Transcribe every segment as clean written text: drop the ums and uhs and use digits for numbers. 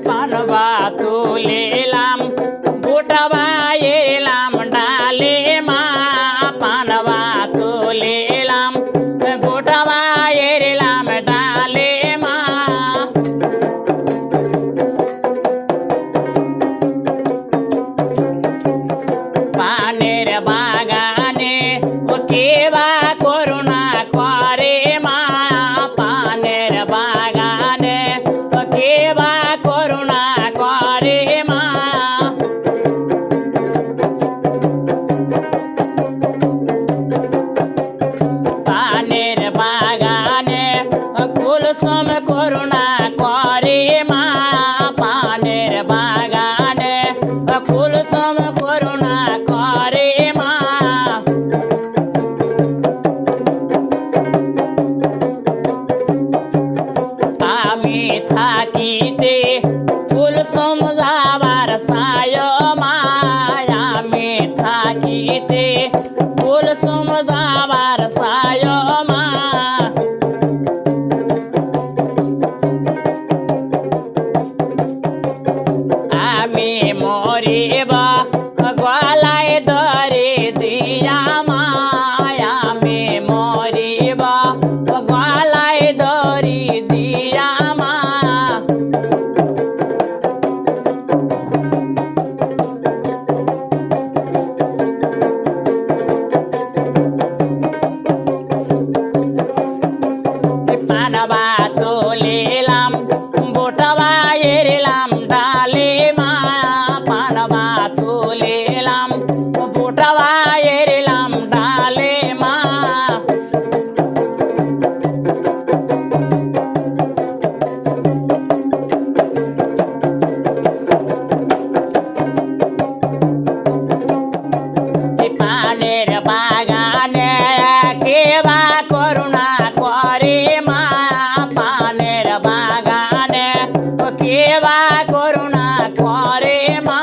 पानवा तुलेलाम बुटवा येलाम डाले मा पानवा तुलेलाम बुटवा येलाम डाले मा पानेर बागाने केवा करुणा करे मा पानेर बागाने केवा करुणा करे मा पानेर बागाने कुलसुम करुणा करे मा पानेर बागाने कुलसुम करुणा करे मा आमी থাকিতে কুলসুম যাবার সায় মা আমি থাকিতে কুলসুম যাবার সায় মা আমি মরিব গলায় ধরে দিয়া মা আমি মরিব গলায় ধরি দিয়া মা পানবা তুলিলাম বুটবা এরিলাম ডালে মা পানবা তুলিলাম বুটবা এরিলাম ডালে মা পানের বাগানে কেবা করুণা করে মা পানের বাগানে কেবা করুণা করে মা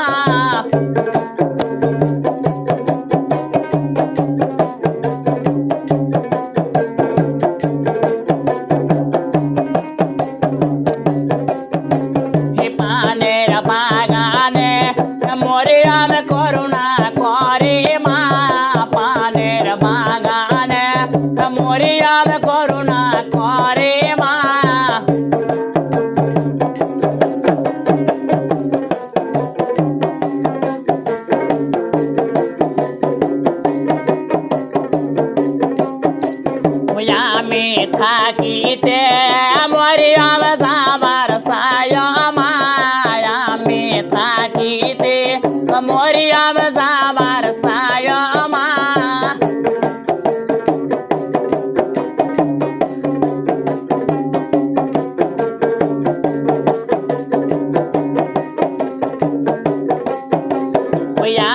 পানের বাগানে মরিয়াম করুণা করে মা পানের বাগানে মরিয়াম করুণা করে মা আমি থাকিতে মরিয়াম যাবার সায় মা আমি থাকিতে মরিয়াম যাবার সায় মা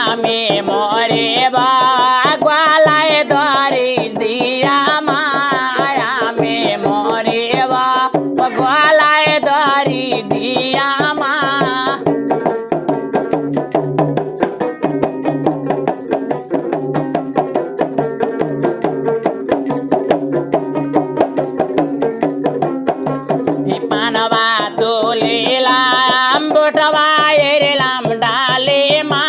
আমি মরিব গলায় ধরি দিয়া মা আমি মরিব গলায় ধরি দিয়া মা পানবা তুলিলাম বুটবা এরিলাম ডালে মা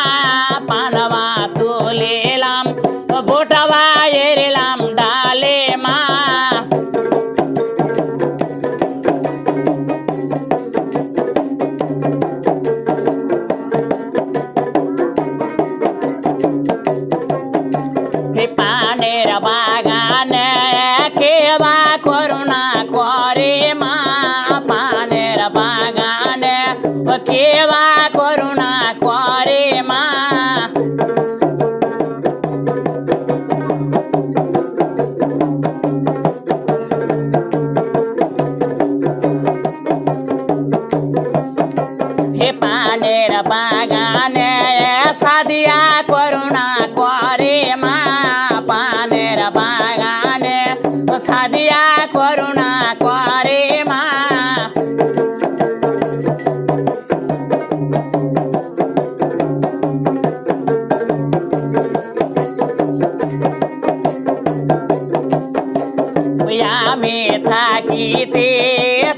থাকিতে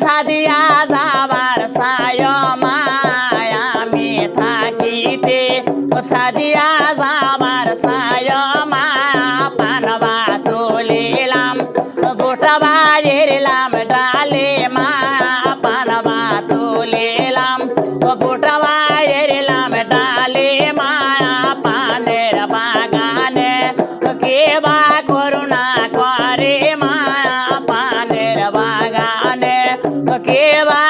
সাজিয়া যাবার সায় মায় আমি থাকিতে সাজিয়া যাবার সায় মা পানবা তুলিলাম গোটা বাড়িলাম ডালে মা পানবা তুলিলাম গোটা বাড়িলাম ডালে মা পানের বাগানে কে বা করুণা করে মা পানের বাগানে কে বা